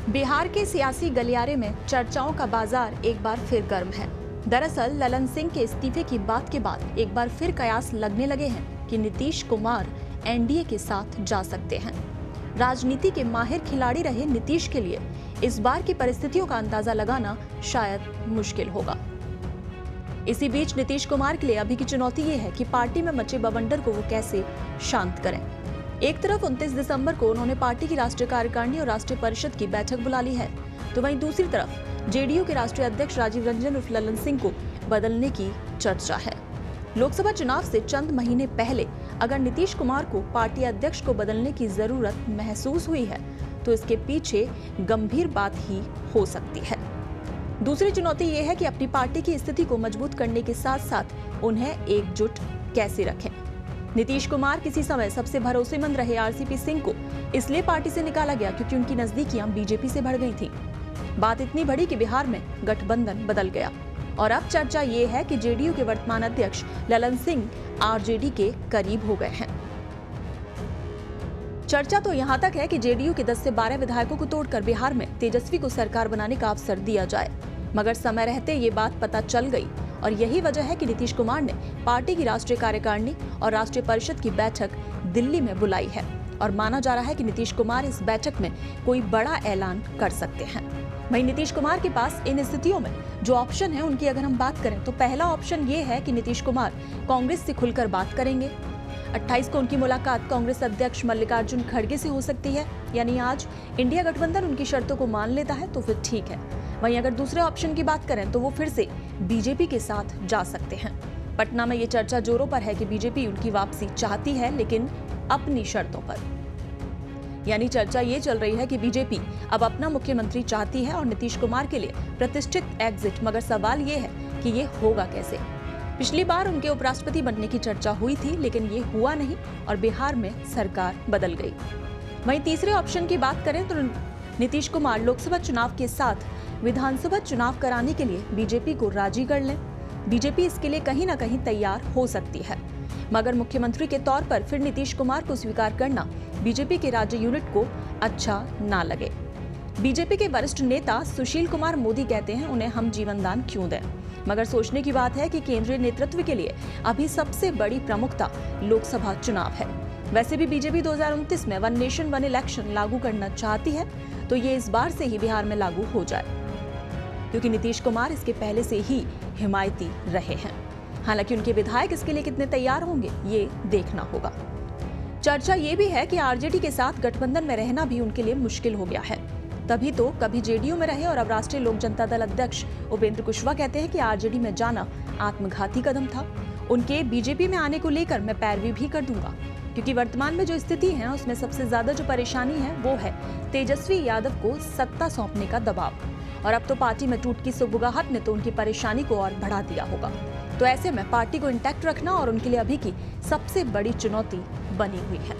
बिहार के सियासी गलियारे में चर्चाओं का बाजार एक बार फिर गर्म है। दरअसल ललन सिंह के इस्तीफे की बात के बाद एक बार फिर कयास लगने लगे हैं कि नीतीश कुमार एनडीए के साथ जा सकते हैं। राजनीति के माहिर खिलाड़ी रहे नीतीश के लिए इस बार की परिस्थितियों का अंदाजा लगाना शायद मुश्किल होगा। इसी बीच नीतीश कुमार के लिए अभी की चुनौती ये है कि पार्टी में मचे बवंडर को वो कैसे शांत करें। एक तरफ 29 दिसंबर को उन्होंने पार्टी की राष्ट्रीय कार्यकारिणी और राष्ट्रीय परिषद की बैठक बुला ली है, तो वहीं दूसरी तरफ जेडीयू के राष्ट्रीय अध्यक्ष राजीव रंजन उर्फ ललन सिंह को बदलने की चर्चा है। लोकसभा चुनाव से चंद महीने पहले अगर नीतीश कुमार को पार्टी अध्यक्ष को बदलने की जरूरत महसूस हुई है तो इसके पीछे गंभीर बात ही हो सकती है। दूसरी चुनौती ये है कि अपनी पार्टी की स्थिति को मजबूत करने के साथ साथ उन्हें एकजुट कैसे रखें। नीतीश कुमार किसी समय सबसे भरोसेमंद रहे आरसीपी सिंह को इसलिए पार्टी से निकाला गया क्योंकि उनकी नजदीकियां बीजेपी से बढ़ गई थी। बात इतनी बड़ी कि बिहार में गठबंधन बदल गया और अब चर्चा ये है कि जेडीयू के वर्तमान अध्यक्ष ललन सिंह आरजेडी के करीब हो गए हैं। चर्चा तो यहां तक है कि जेडीयू के 10 से 12 विधायकों को तोड़कर बिहार में तेजस्वी को सरकार बनाने का अवसर दिया जाए, मगर समय रहते ये बात पता चल गई और यही वजह है कि नीतीश कुमार ने पार्टी की राष्ट्रीय कार्यकारिणी और राष्ट्रीय परिषद की बैठक दिल्ली में बुलाई है और माना जा रहा है कि नीतीश कुमार इस बैठक में कोई बड़ा ऐलान कर सकते हैं। वहीं नीतीश कुमार के पास इन स्थितियों में जो ऑप्शन है उनकी अगर हम बात करें तो पहला ऑप्शन ये है कि नीतीश कुमार कांग्रेस से खुलकर बात करेंगे। 28 को उनकी मुलाकात कांग्रेस अध्यक्ष मल्लिकार्जुन खड़गे से हो सकती है, यानी आज इंडिया गठबंधन उनकी शर्तों को मान लेता है तो फिर ठीक है। वहीं अगर दूसरे ऑप्शन की बात करें तो वो फिर से बीजेपी के साथ जा सकते हैं। पटना में ये चर्चा जोरों पर है कि बीजेपी उनकी वापसी चाहती है लेकिन अपनी शर्तों पर, यानी चर्चा ये चल रही है कि बीजेपी अब अपना मुख्यमंत्री चाहती है और नीतीश कुमार के लिए प्रतिष्ठित एग्जिट, मगर सवाल ये है कि ये होगा कैसे। पिछली बार उनके उपराष्ट्रपति बनने की चर्चा हुई थी लेकिन ये हुआ नहीं और बिहार में सरकार बदल गई। वहीं तीसरे ऑप्शन की बात करें तो नीतीश कुमार लोकसभा चुनाव के साथ विधानसभा चुनाव कराने के लिए बीजेपी को राजी कर लें। बीजेपी इसके लिए कहीं ना कहीं तैयार हो सकती है, मगर मुख्यमंत्री के तौर पर फिर नीतीश कुमार को स्वीकार करना बीजेपी के राज्य यूनिट को अच्छा ना लगे। बीजेपी के वरिष्ठ नेता सुशील कुमार मोदी कहते हैं उन्हें हम जीवनदान क्यों दें, मगर सोचने की बात है कि केंद्रीय नेतृत्व के लिए अभी सबसे बड़ी प्रमुखता लोकसभा चुनाव है। वैसे भी बीजेपी 2029 में वन नेशन वन इलेक्शन लागू करना चाहती है तो ये इस बार से ही बिहार में लागू हो जाए, क्योंकि नीतीश कुमार इसके पहले से ही हिमायती रहे हैं। हालांकि उनके विधायक इसके लिए कितने तैयार होंगे ये देखना होगा। चर्चा ये भी है कि आरजेडी के साथ गठबंधन में रहना भी उनके लिए मुश्किल हो गया है। तभी तो कभी जेडीयू में रहे और अब राष्ट्रीय लोक जनता दल अध्यक्ष उपेंद्र कुशवाहा कहते हैं कि आरजेडी में जाना आत्मघाती कदम था। उनके बीजेपी में आने को लेकर मैं पैरवी भी कर दूंगा, क्योंकि वर्तमान में जो स्थिति है उसमें सबसे ज्यादा जो परेशानी है वो है तेजस्वी यादव को सत्ता सौंपने का दबाव, और अब तो पार्टी में टूट की सुगबुगाहट ने तो उनकी परेशानी को और बढ़ा दिया होगा। तो ऐसे में पार्टी को इंटैक्ट रखना और उनके लिए अभी की सबसे बड़ी चुनौती बनी हुई है।